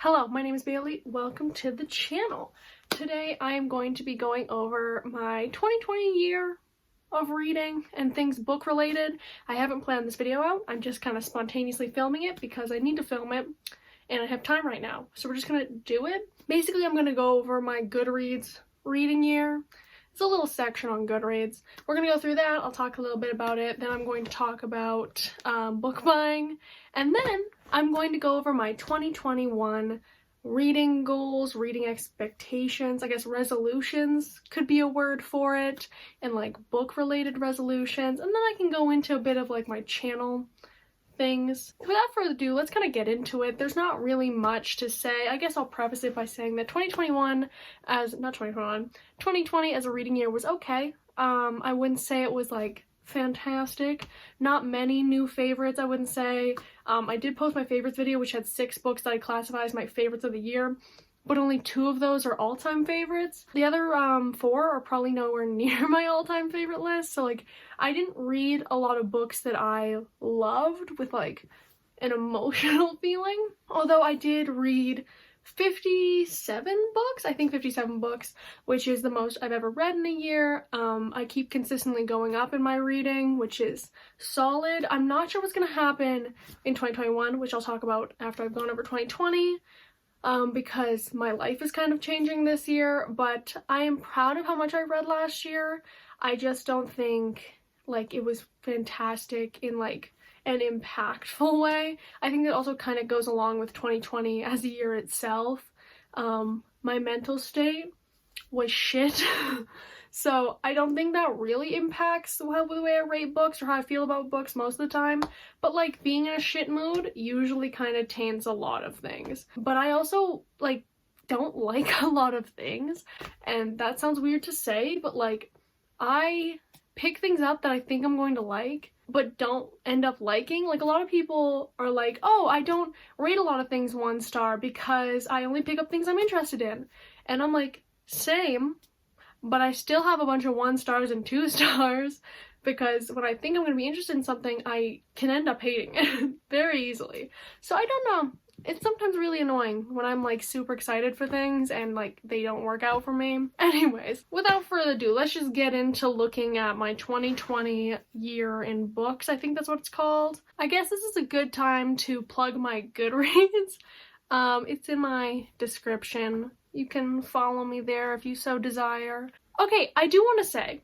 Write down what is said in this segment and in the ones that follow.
Hello, my name is Bailey. Welcome to the channel. Today I am going to be going over my 2020 year of reading and things book related. I haven't planned this video out. I'm just kind of spontaneously filming it because I need to film it and I have time right now. So we're just gonna do it. Basically, I'm gonna go over my Goodreads reading year. It's a little section on Goodreads. We're gonna go through that. I'll talk a little bit about it. Then I'm going to talk about book buying. And then I'm going to go over my 2021 reading goals, reading expectations, I guess resolutions could be a word for it, and like book related resolutions. And then I can go into a bit of like my channel things. Without further ado, let's kind of get into it. There's not really much to say. I guess I'll preface it by saying that 2020 as a reading year was okay. I wouldn't say it was like fantastic. Not many new favorites, I wouldn't say. I did post my favorites video, which had 6 books that I classify as my favorites of the year, but only 2 of those are all-time favorites. The other 4 are probably nowhere near my all-time favorite list. So like, I didn't read a lot of books that I loved with like an emotional feeling. Although I did read 57 books, I think 57 books, which is the most I've ever read in a year. I keep consistently going up in my reading, which is solid. I'm not sure what's gonna happen in 2021, which I'll talk about after I've gone over 2020. Because my life is kind of changing this year, but I am proud of how much I read last year. I just don't think like it was fantastic in like an impactful way. I think that also kind of goes along with 2020 as a year itself. My mental state was shit. So I don't think that really impacts the way I rate books or how I feel about books most of the time. But like being in a shit mood usually kind of taints a lot of things. But I also like don't like a lot of things. And that sounds weird to say, but like I pick things up that I think I'm going to like, but don't end up liking. Like a lot of people are like, oh, I don't rate a lot of things 1 star because I only pick up things I'm interested in. And I'm like, same. But I still have a bunch of 1 stars and 2 stars because when I think I'm going to be interested in something, I can end up hating it very easily. So I don't know. It's sometimes really annoying when I'm like super excited for things and like they don't work out for me. Anyways, without further ado, let's just get into looking at my 2020 year in books. I think that's what it's called. I guess this is a good time to plug my Goodreads. It's in my description. You can follow me there if you so desire. Okay, I do want to say,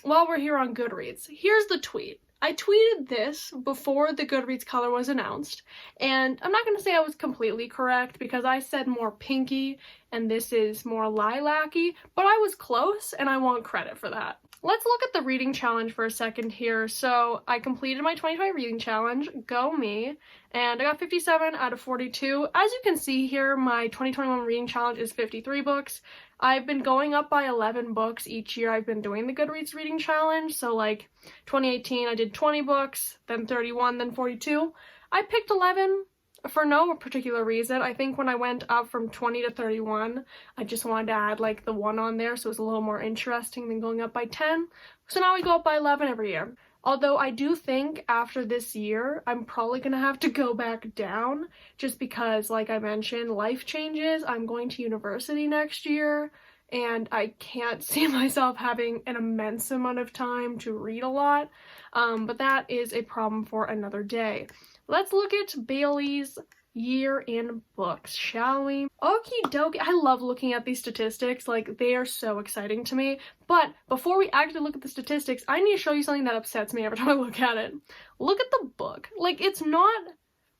while we're here on Goodreads, here's the tweet. I tweeted this before the Goodreads color was announced, and I'm not going to say I was completely correct because I said more pinky and this is more lilac-y, but I was close and I want credit for that. Let's look at the reading challenge for a second here. So I completed my 2020 reading challenge, go me, and I got 57 out of 42. As you can see here, my 2021 reading challenge is 53 books. I've been going up by 11 books each year I've been doing the Goodreads reading challenge. So like 2018, I did 20 books, then 31, then 42. I picked 11 for no particular reason. I think when I went up from 20 to 31, I just wanted to add like the 1 on there so it was a little more interesting than going up by 10. So now we go up by 11 every year. Although I do think after this year, I'm probably gonna have to go back down just because, like I mentioned, life changes. I'm going to university next year and I can't see myself having an immense amount of time to read a lot. But that is a problem for another day. Let's look at Bailey's year in books, shall we? Okie dokie. I love looking at these statistics. Like, they are so exciting to me. But before we actually look at the statistics, I need to show you something that upsets me every time I look at it. Look at the book. Like, it's not,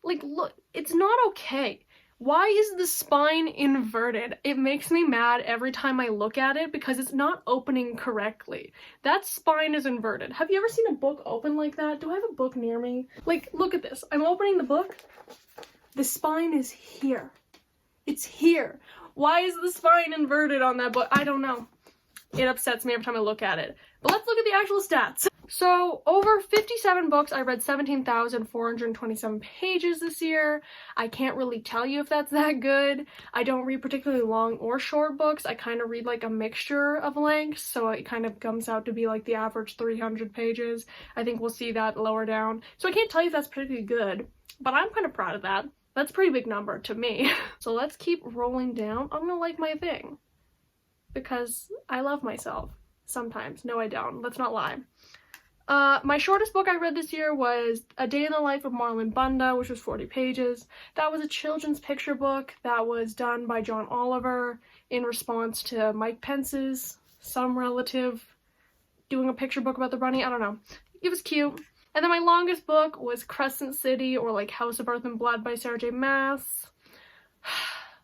like, look, it's not okay. Why is the spine inverted? It makes me mad every time I look at it because it's not opening correctly. That spine is inverted. Have you ever seen a book open like that? Do I have a book near me? Like, look at this. I'm opening the book. The spine is here. It's here. Why is the spine inverted on that book? I don't know. It upsets me every time I look at it. But let's look at the actual stats. So, over 57 books, I read 17,427 pages this year. I can't really tell you if that's that good. I don't read particularly long or short books. I kind of read like a mixture of lengths, so it kind of comes out to be like the average 300 pages. I think we'll see that lower down. So I can't tell you if that's particularly good, but I'm kind of proud of that. That's a pretty big number to me. So let's keep rolling down. I'm gonna like my thing because I love myself sometimes. No, I don't. Let's not lie. My shortest book I read this year was A Day in the Life of Marlon Bunda, which was 40 pages. That was a children's picture book that was done by John Oliver in response to Mike Pence's some relative doing a picture book about the bunny. I don't know. It was cute. And then my longest book was Crescent City, or like House of Earth and Blood by Sarah J. Maas.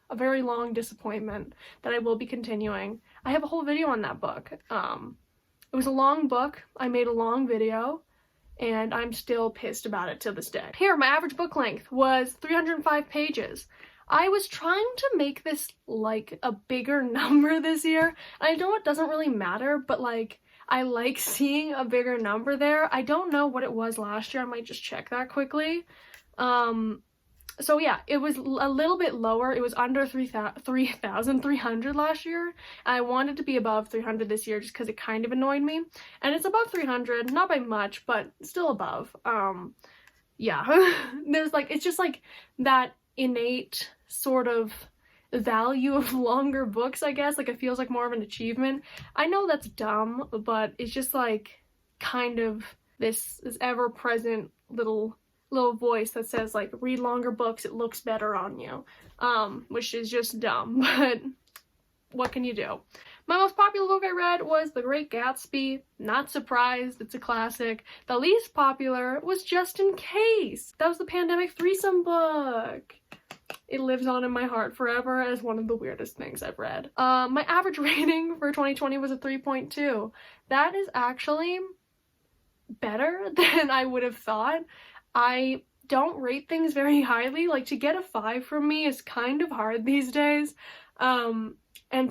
A very long disappointment that I will be continuing. I have a whole video on that book. It was a long book, I made a long video, and I'm still pissed about it to this day. Here, my average book length was 305 pages. I was trying to make this like a bigger number this year. I know it doesn't really matter, but like I like seeing a bigger number there. I don't know what it was last year, I might just check that quickly. So yeah, it was a little bit lower. It was under 3,300 last year. And I wanted to be above 300 this year just because it kind of annoyed me. And it's above 300, not by much, but still above. Yeah, there's like, it's just like that innate sort of value of longer books, I guess. Like it feels like more of an achievement. I know that's dumb, but it's just like kind of this ever-present little voice that says like read longer books, it looks better on you, which is just dumb, but what can you do? My most popular book I read was The Great Gatsby. Not surprised, it's a classic. The least popular was Just in Case. That was the pandemic threesome book. It lives on in my heart forever as one of the weirdest things I've read. My average rating for 2020 was a 3.2. That is actually better than I would have thought. I don't rate things very highly. Like, to get a 5 from me is kind of hard these days. And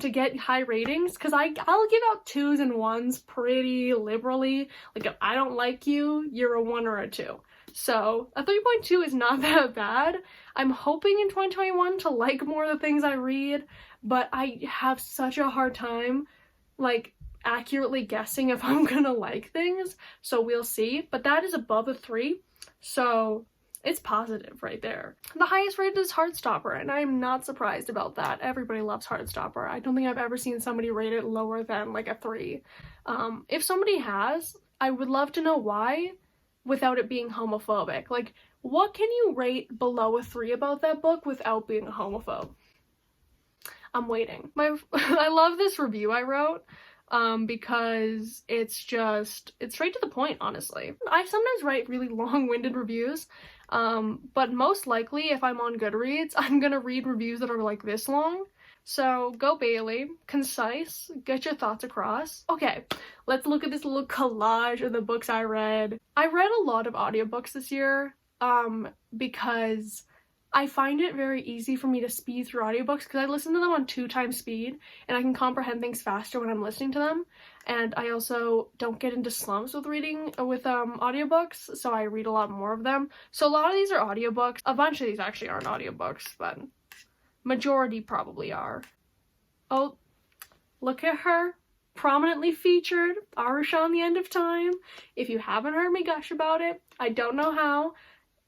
to get high ratings, because I'll give out 2s and 1s pretty liberally. Like, if I don't like you, you're a 1 or a 2. So a 3.2 is not that bad. I'm hoping in 2021 to like more of the things I read, but I have such a hard time, like, accurately guessing if I'm gonna like things. So we'll see. But that is above a 3. So it's positive right there. The highest rated is Heartstopper, and I'm not surprised about that. Everybody loves Heartstopper. I don't think I've ever seen somebody rate it lower than like a 3. If somebody has, I would love to know why without it being homophobic. Like, what can you rate below a 3 about that book without being a homophobe? I'm waiting. I love this review I wrote. Because it's straight to the point, honestly. I sometimes write really long-winded reviews, but most likely if I'm on Goodreads, I'm gonna read reviews that are like this long. So go Bailey, concise, get your thoughts across. Okay, let's look at this little collage of the books I read. I read a lot of audiobooks this year, because I find it very easy for me to speed through audiobooks because I listen to them on 2 times speed and I can comprehend things faster when I'm listening to them. And I also don't get into slumps with reading with audiobooks, so I read a lot more of them. So a lot of these are audiobooks. A bunch of these actually aren't audiobooks, but majority probably are. Oh, look at her. Prominently featured, Arisha on the End of Time. If you haven't heard me gush about it, I don't know how.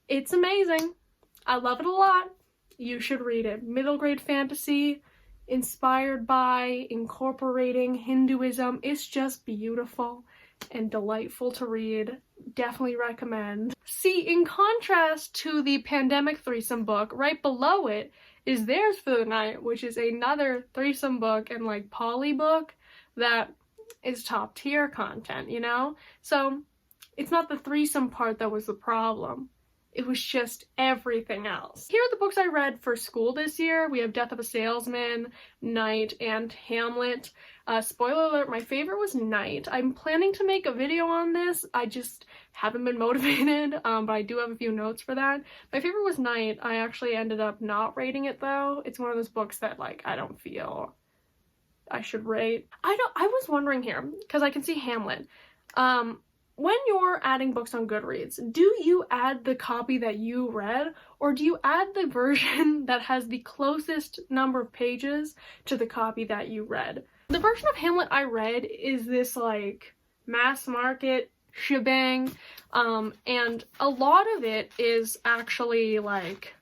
It's amazing. I love it a lot. You should read it. Middle grade fantasy, inspired by, incorporating Hinduism. It's just beautiful and delightful to read. Definitely recommend. See, in contrast to the pandemic threesome book, right below it is Theirs for the Night, which is another threesome book and like poly book that is top tier content, you know? So it's not the threesome part that was the problem. It was just everything else. Here are the books I read for school this year. We have Death of a Salesman, Night, and Hamlet. Spoiler alert, my favorite was Night. I'm planning to make a video on this. I just haven't been motivated, but I do have a few notes for that. My favorite was Night. I actually ended up not rating it though. It's one of those books that like I don't feel I should rate. I was wondering here, because I can see Hamlet. When you're adding books on Goodreads, do you add the copy that you read, or do you add the version that has the closest number of pages to the copy that you read? The version of Hamlet I read is this like mass market shebang, and a lot of it is actually like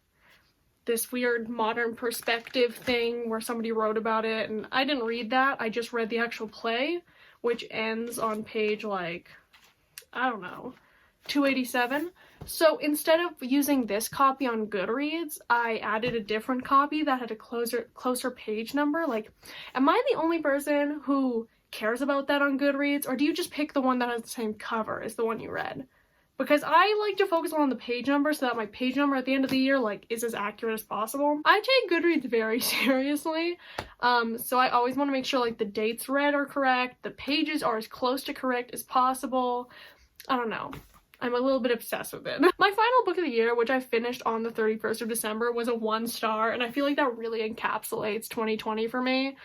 this weird modern perspective thing where somebody wrote about it, and I didn't read that. I just read the actual play, which ends on page, like, I don't know, 287. So instead of using this copy on Goodreads, I added a different copy that had a closer page number. Like, am I the only person who cares about that on Goodreads, or do you just pick the one that has the same cover as the one you read? Because I like to focus on the page number so that my page number at the end of the year, like, is as accurate as possible. I take Goodreads very seriously, so I always want to make sure, like, the dates read are correct, the pages are as close to correct as possible. I don't know. I'm a little bit obsessed with it. My final book of the year, which I finished on the 31st of December, was a 1-star, and I feel like that really encapsulates 2020 for me.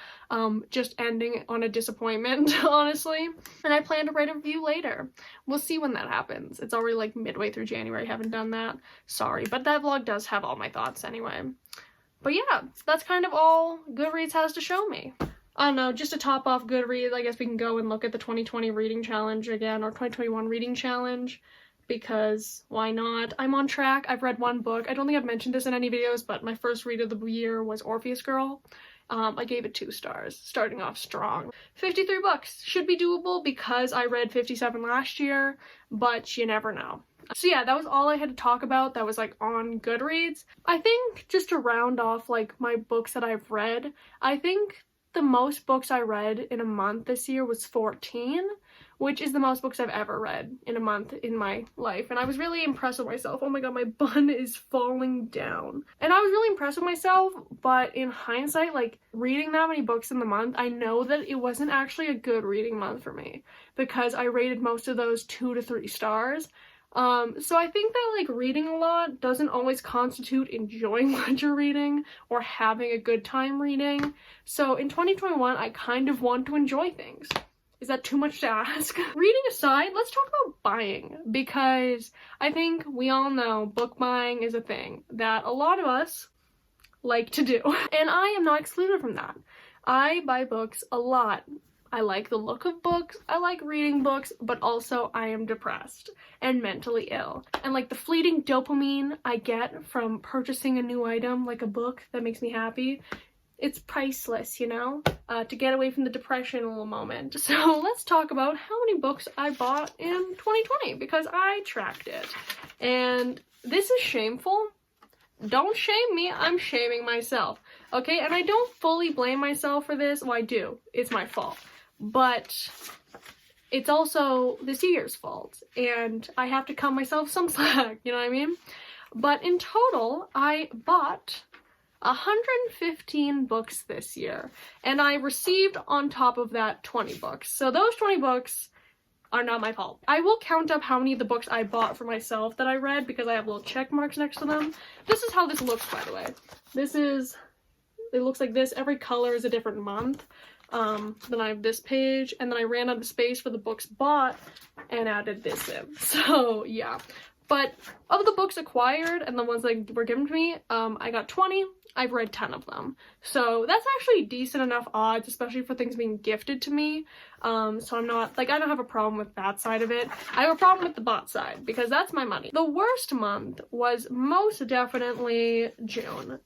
Just ending on a disappointment, honestly. And I plan to write a review later. We'll see when that happens. It's already like midway through January. I haven't done that. Sorry, but that vlog does have all my thoughts anyway. But yeah, that's kind of all Goodreads has to show me. I don't know, just to top off Goodreads, I guess we can go and look at the 2020 reading challenge again, or 2021 reading challenge, because why not? I'm on track. I've read one book. I don't think I've mentioned this in any videos, but my first read of the year was Orpheus Girl. I gave it 2 stars, starting off strong. 53 books. Should be doable because I read 57 last year, but you never know. So yeah, that was all I had to talk about that was like on Goodreads. I think just to round off like my books that I've read, I think the most books I read in a month this year was 14, which is the most books I've ever read in a month in my life. And I was really impressed with myself. Oh my god, my bun is falling down. And I was really impressed with myself, but in hindsight, like, reading that many books in the month, I know that it wasn't actually a good reading month for me, because I rated most of those 2 to 3 stars. So I think that, like, reading a lot doesn't always constitute enjoying what you're reading or having a good time reading. So in 2021, I kind of want to enjoy things. Is that too much to ask? Reading aside, let's talk about buying, because I think we all know book buying is a thing that a lot of us like to do, and I am not excluded from that. I buy books a lot. I like the look of books, I like reading books, but also I am depressed and mentally ill. And like the fleeting dopamine I get from purchasing a new item, like a book that makes me happy, it's priceless, you know, to get away from the depression in a little moment. So let's talk about how many books I bought in 2020, because I tracked it. And this is shameful. Don't shame me, I'm shaming myself. Okay, and I don't fully blame myself for this. Well, I do. It's my fault. But it's also this year's fault, and I have to cut myself some slack, you know what I mean? But in total, I bought 115 books this year, and I received on top of that 20 books. So those 20 books are not my fault. I will count up how many of the books I bought for myself that I read, because I have little check marks next to them. This is how this looks, by the way. It looks like this. Every color is a different month. Then I have this page, and then I ran out of space for the books bought and added this in. So yeah, but of the books acquired and the ones that were given to me, I got 20. I've read 10 of them, so that's actually decent enough odds, especially for things being gifted to me. So I'm not, like, I don't have a problem with that side of it. I have a problem with the bought side, because that's my money. The worst month was most definitely June.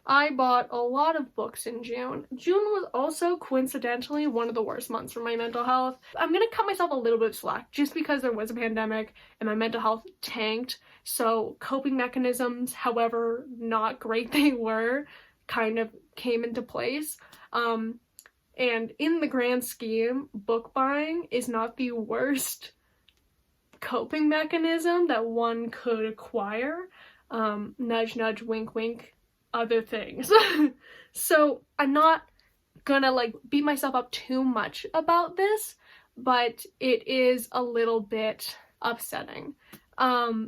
I bought a lot of books in June. June was also coincidentally one of the worst months for my mental health. I'm gonna cut myself a little bit of slack just because there was a pandemic and my mental health tanked. So coping mechanisms, however not great they were, kind of came into place. And in the grand scheme, book buying is not the worst coping mechanism that one could acquire. Nudge, nudge, wink, wink. Other things. So I'm not gonna like beat myself up too much about this, but it is a little bit upsetting,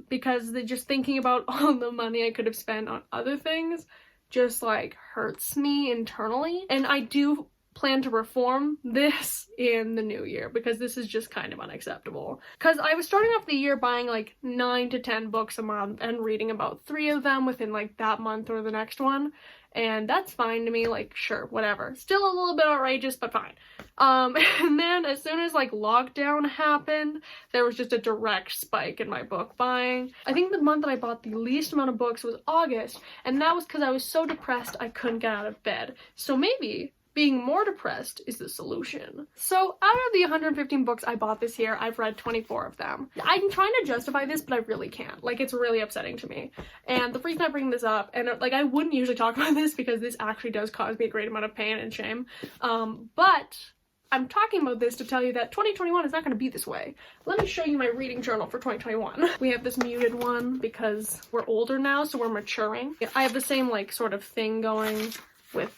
because just thinking about all the money I could have spent on other things just like hurts me internally. And I do plan to reform this in the new year, because this is just kind of unacceptable. Because I was starting off the year buying like 9 to 10 books a month and reading about 3 of them within like that month or the next one. And that's fine to me, like, sure, whatever. Still a little bit outrageous, but fine. And then as soon as, like, lockdown happened, there was just a direct spike in my book buying. I think the month that I bought the least amount of books was August, and that was because I was so depressed I couldn't get out of bed. So maybe being more depressed is the solution. So out of the 115 books I bought this year, I've read 24 of them. I'm trying to justify this, but I really can't. Like, it's really upsetting to me. And the reason I bring this up, and like, I wouldn't usually talk about this because this actually does cause me a great amount of pain and shame, but I'm talking about this to tell you that 2021 is not going to be this way. Let me show you my reading journal for 2021. We have this muted one because we're older now, so we're maturing. I have the same, like, sort of thing going with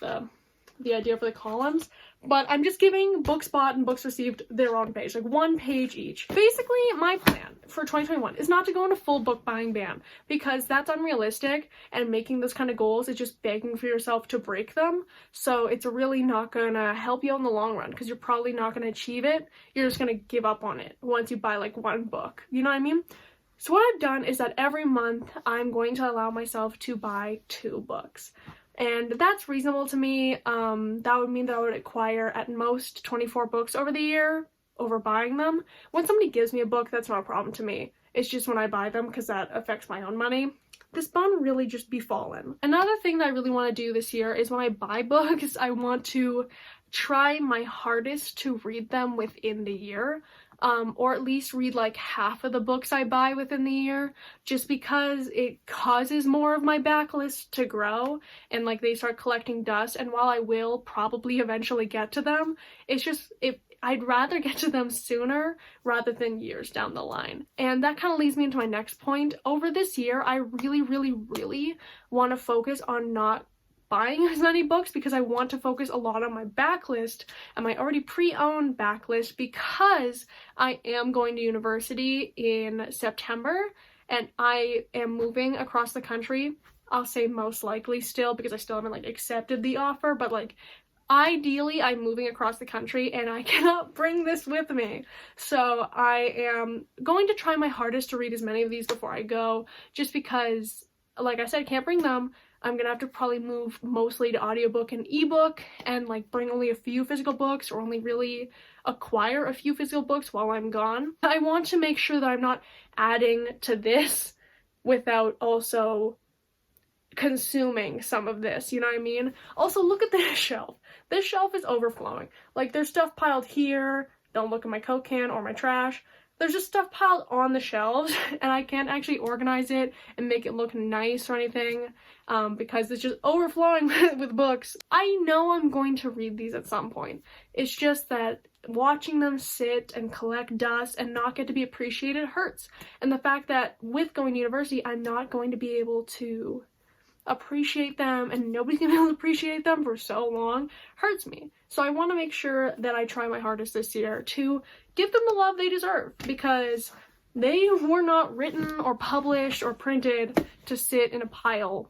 the idea for the columns, but I'm just giving books bought and books received their own page, like 1 page each. Basically, my plan for 2021 is not to go on a full book buying ban, because that's unrealistic, and making those kind of goals is just begging for yourself to break them. So it's really not gonna help you in the long run, because you're probably not gonna achieve it. You're just gonna give up on it once you buy like 1 book. You know what I mean? So what I've done is that every month I'm going to allow myself to buy 2 books. And that's reasonable to me. That would mean that I would acquire at most 24 books over the year, over buying them. When somebody gives me a book, that's not a problem to me. It's just when I buy them, because that affects my own money. This bun really just be fallen. Another thing that I really want to do this year is when I buy books, I want to try my hardest to read them within the year. Or at least read like half of the books I buy within the year, just because it causes more of my backlist to grow and like they start collecting dust. And while I will probably eventually get to them, it's just, I'd rather get to them sooner rather than years down the line. And that kind of leads me into my next point. Over this year, I really, really, really want to focus on not buying as many books, because I want to focus a lot on my backlist and my already pre-owned backlist, because I am going to university in September and I am moving across the country. I'll say most likely still, because I still haven't like accepted the offer, but like ideally I'm moving across the country and I cannot bring this with me. So I am going to try my hardest to read as many of these before I go, just because, like I said, I can't bring them. I'm gonna have to probably move mostly to audiobook and ebook, and like bring only a few physical books, or only really acquire a few physical books while I'm gone. I want to make sure that I'm not adding to this without also consuming some of this, you know what I mean? Also, look at this shelf. This shelf is overflowing. Like, there's stuff piled here. Don't look at my Coke can or my trash. There's just stuff piled on the shelves, and I can't actually organize it and make it look nice or anything, because it's just overflowing with books. I know I'm going to read these at some point. It's just that watching them sit and collect dust and not get to be appreciated hurts. And the fact that with going to university, I'm not going to be able to appreciate them, and nobody's gonna be able to appreciate them for so long, hurts me. So I want to make sure that I try my hardest this year to give them the love they deserve, because they were not written or published or printed to sit in a pile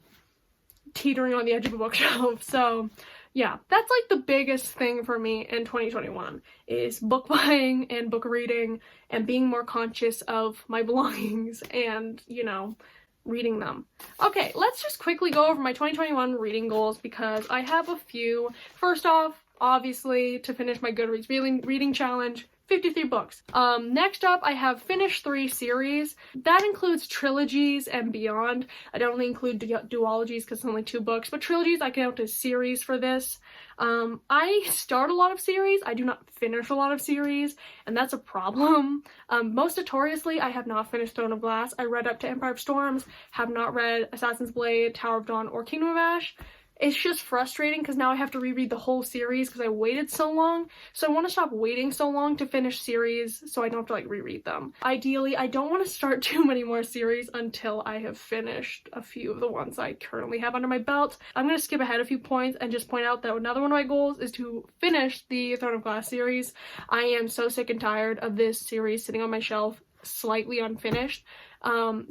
teetering on the edge of a bookshelf. So yeah, that's like the biggest thing for me in 2021 is book buying and book reading and being more conscious of my belongings and, you know, reading them. Okay, let's just quickly go over my 2021 reading goals, because I have a few. First off, obviously, to finish my Goodreads reading challenge, 53 books. Next up, I have finished 3 series. That includes trilogies and beyond. I don't really include duologies because it's only 2 books, but trilogies I count as series for this. I start a lot of series. I do not finish a lot of series, and that's a problem. Most notoriously, I have not finished Throne of Glass. I read up to Empire of Storms, have not read Assassin's Blade, Tower of Dawn, or Kingdom of Ash. It's just frustrating because now I have to reread the whole series because I waited so long. So I want to stop waiting so long to finish series so I don't have to like reread them. Ideally, I don't want to start too many more series until I have finished a few of the ones I currently have under my belt. I'm going to skip ahead a few points and just point out that another one of my goals is to finish the Throne of Glass series. I am so sick and tired of this series sitting on my shelf slightly unfinished.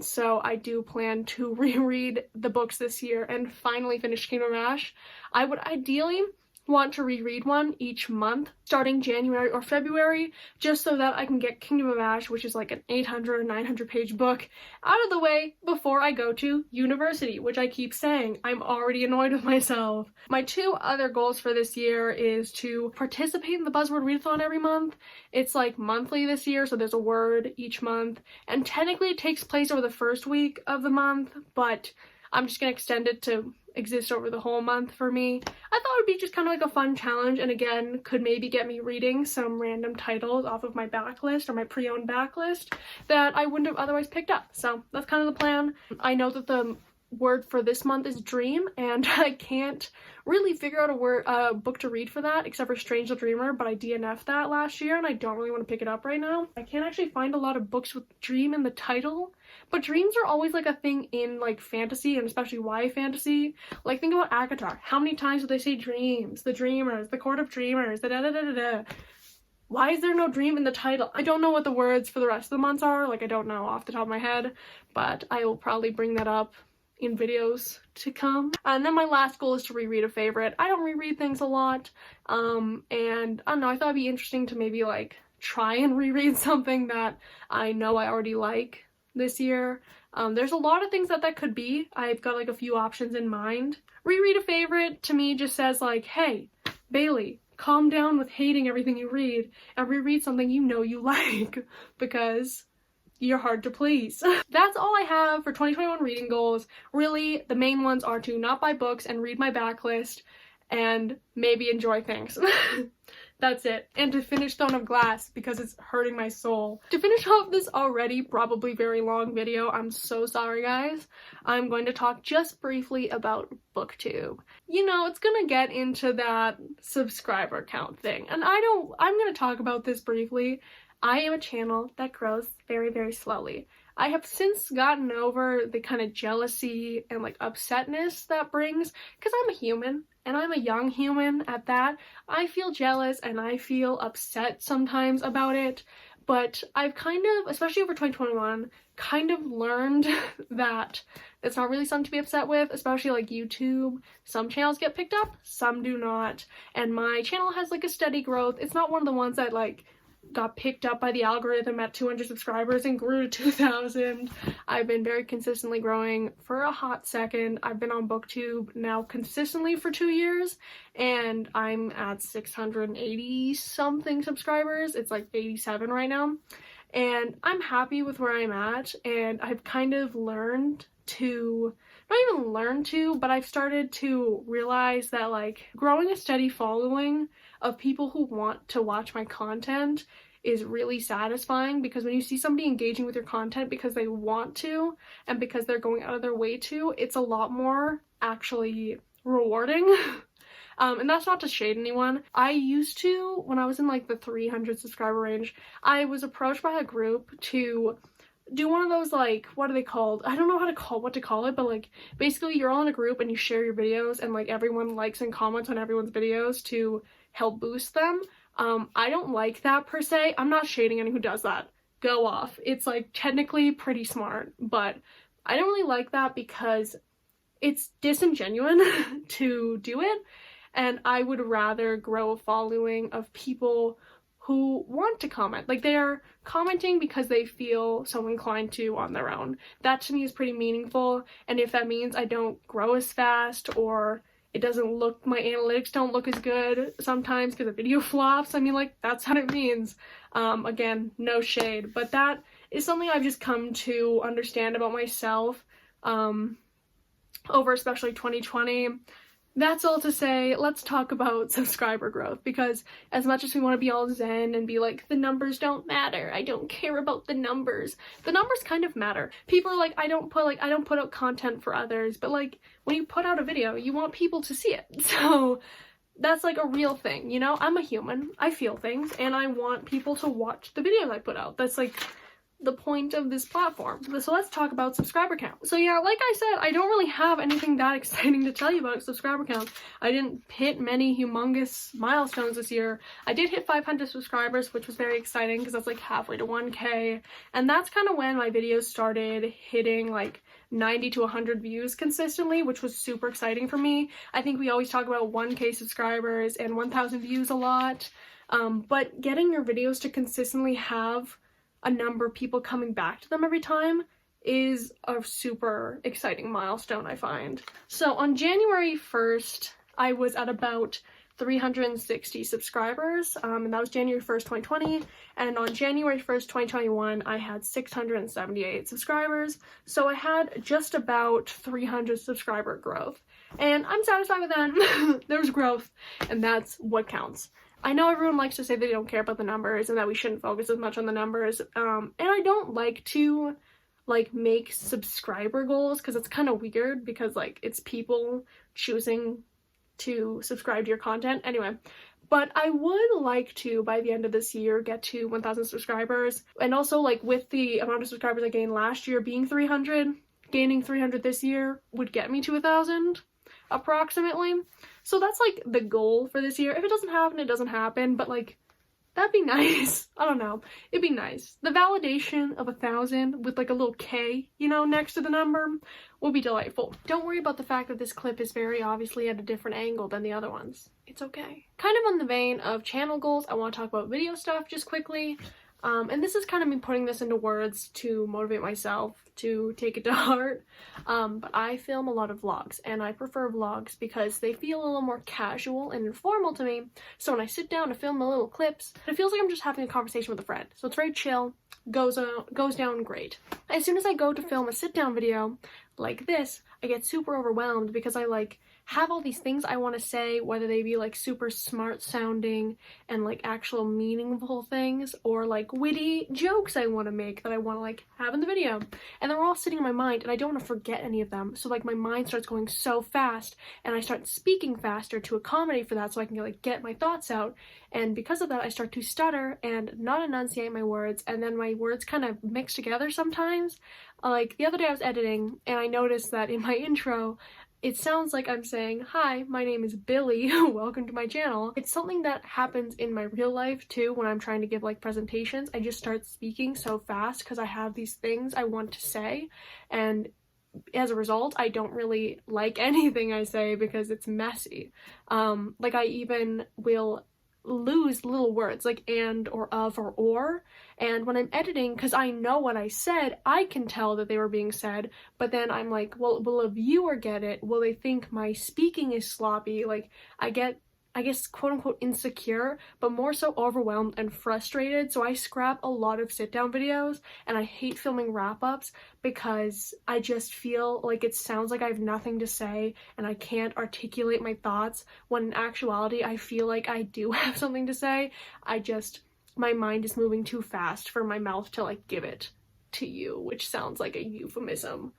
So I do plan to reread the books this year and finally finish Kingdom of Ash. I would ideally want to reread one each month starting January or February, just so that I can get Kingdom of Ash, which is like an 800 or 900 page book, out of the way before I go to university, which I keep saying. I'm already annoyed with myself. My two other goals for this year is to participate in the Buzzword Readathon every month. It's like monthly this year, so there's a word each month, and technically it takes place over the first week of the month, but I'm just gonna extend it to exist over the whole month for me. I thought it would be just kind of like a fun challenge, and again, could maybe get me reading some random titles off of my backlist or my pre-owned backlist that I wouldn't have otherwise picked up. So that's kind of the plan. I know that the word for this month is dream, and I can't really figure out a book to read for that except for Strange the Dreamer, but I DNF'd that last year and I don't really want to pick it up right now. I can't actually find a lot of books with dream in the title, but dreams are always like a thing in like fantasy, and especially YA fantasy. Like think about ACOTAR. How many times do they say dreams, the dreamers, the court of dreamers, da da da da da? Why is there no dream in the title? I don't know what the words for the rest of the months are. Like I don't know off the top of my head, but I will probably bring that up in videos to come. And then my last goal is to reread a favorite. I don't reread things a lot, and I don't know, I thought it'd be interesting to maybe like try and reread something that I know I already like this year. There's a lot of things that could be. I've got like a few options in mind. Reread a favorite to me just says like, hey, Bailey, calm down with hating everything you read and reread something you know you like, because you're hard to please. That's all I have for 2021 reading goals. Really, the main ones are to not buy books and read my backlist and maybe enjoy things. That's it. And to finish Throne of Glass because it's hurting my soul. To finish off this already probably very long video, I'm so sorry guys, I'm going to talk just briefly about BookTube. You know, it's gonna get into that subscriber count thing, and I'm gonna talk about this briefly. I am a channel that grows very, very slowly. I have since gotten over the kind of jealousy and like upsetness that brings, because I'm a human, and I'm a young human at that. I feel jealous and I feel upset sometimes about it, but I've kind of, especially over 2021, kind of learned that it's not really something to be upset with, especially like YouTube. Some channels get picked up, some do not, and my channel has like a steady growth. It's not one of the ones that like got picked up by the algorithm at 200 subscribers and grew to 2,000. I've been very consistently growing for a hot second. I've been on BookTube now consistently for 2 years, and I'm at 680 something subscribers. It's like 87 right now, and I'm happy with where I'm at, and I've kind of learned to, not even learn to, but I've started to realize that like growing a steady following of people who want to watch my content is really satisfying, because when you see somebody engaging with your content because they want to and because they're going out of their way to, it's a lot more actually rewarding. And that's not to shade anyone. I used to, when I was in like the 300 subscriber range, I was approached by a group to do one of those, like, what are they called? I don't know what to call it, but like basically you're all in a group and you share your videos and like everyone likes and comments on everyone's videos to help boost them. I don't like that per se. I'm not shading anyone who does that. Go off. It's like technically pretty smart, but I don't really like that because it's disingenuous to do it, and I would rather grow a following of people who want to comment. Like they are commenting because they feel so inclined to on their own. That to me is pretty meaningful, and if that means I don't grow as fast or it doesn't look, my analytics don't look as good sometimes because the video flops, I mean, like, that's what it means. Again, no shade, but that is something I've just come to understand about myself over especially 2020. That's all to say, let's talk about subscriber growth, because as much as we want to be all zen and be like, the numbers don't matter, I don't care about the numbers kind of matter. People are like, I don't put out content for others, but like, when you put out a video, you want people to see it. So that's like a real thing, you know? I'm a human, I feel things, and I want people to watch the videos I put out. That's like the point of this platform. So let's talk about subscriber count. So yeah, like I said, I don't really have anything that exciting to tell you about subscriber count. I didn't hit many humongous milestones this year. I did hit 500 subscribers, which was very exciting because that's like halfway to 1K, and that's kind of when my videos started hitting like 90 to 100 views consistently, which was super exciting for me. I think we always talk about 1K subscribers and 1,000 views a lot, but getting your videos to consistently have a number of people coming back to them every time is a super exciting milestone, I find. So on January 1st, I was at about 360 subscribers, and that was January 1st, 2020, and on January 1st, 2021, I had 678 subscribers, so I had just about 300 subscriber growth, and I'm satisfied with that. There's growth, and that's what counts. I know everyone likes to say they don't care about the numbers and that we shouldn't focus as much on the numbers, and I don't like to make subscriber goals because it's kind of weird because it's people choosing to subscribe to your content anyway, but I would like to by the end of this year get to 1,000 subscribers, and also with the amount of subscribers I gained last year being 300, gaining 300 this year would get me to 1,000 approximately. So that's the goal for this year. If it doesn't happen, it doesn't happen, but that'd be nice. I don't know. It'd be nice. The validation of 1,000 with a little K, next to the number will be delightful. Don't worry about the fact that this clip is very obviously at a different angle than the other ones. It's okay. Kind of on the vein of channel goals, I want to talk about video stuff just quickly. And this is kind of me putting this into words to motivate myself to take it to heart. But I film a lot of vlogs, and I prefer vlogs because they feel a little more casual and informal to me. So when I sit down to film the little clips, it feels like I'm just having a conversation with a friend. So it's very chill, goes down great. As soon as I go to film a sit-down video like this, I get super overwhelmed because I have all these things I want to say, whether they be super smart sounding and actual meaningful things, or witty jokes I want to make that I want to have in the video, and they're all sitting in my mind and I don't want to forget any of them. So my mind starts going so fast and I start speaking faster to accommodate for that so I can get my thoughts out, and because of that I start to stutter and not enunciate my words, and then my words kind of mix together sometimes. The other day I was editing and I noticed that in my intro it sounds like I'm saying, "Hi, my name is Billy, welcome to my channel." It's something that happens in my real life too when I'm trying to give presentations. I just start speaking so fast because I have these things I want to say, and as a result I don't really like anything I say because it's messy. I even will lose little words and or of or, and when I'm editing, because I know what I said, I can tell that they were being said, but then I'm well, will a viewer get it? Will they think my speaking is sloppy? I get, I guess, quote-unquote insecure, but more so overwhelmed and frustrated, so I scrap a lot of sit-down videos, and I hate filming wrap-ups because I just feel it sounds like I have nothing to say and I can't articulate my thoughts, when in actuality I feel like I do have something to say. My mind is moving too fast for my mouth to give it to you, which sounds like a euphemism.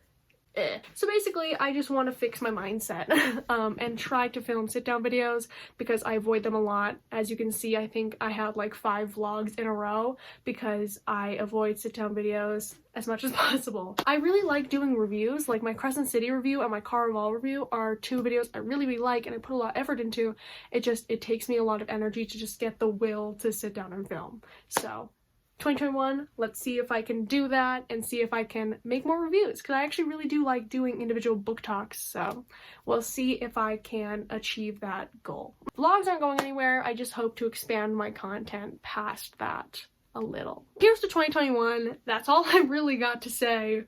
So basically, I just want to fix my mindset and try to film sit-down videos because I avoid them a lot. As you can see, I think I have 5 vlogs in a row because I avoid sit-down videos as much as possible. I really like doing reviews, my Crescent City review and my Car Revolve review are 2 videos I really like and I put a lot of effort into. It takes me a lot of energy to just get the will to sit down and film. So 2021, let's see if I can do that and see if I can make more reviews, because I actually really do like doing individual book talks, so we'll see if I can achieve that goal. Vlogs aren't going anywhere, I just hope to expand my content past that a little. Here's to 2021, that's all I really got to say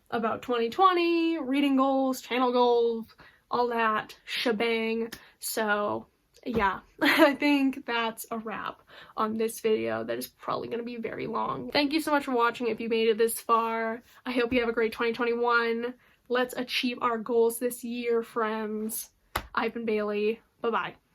about 2020, reading goals, channel goals, all that shebang. So yeah, I think that's a wrap on this video that is probably going to be very long. Thank you so much for watching if you made it this far. I hope you have a great 2021. Let's achieve our goals this year, friends. I've been Bailey. Bye-bye.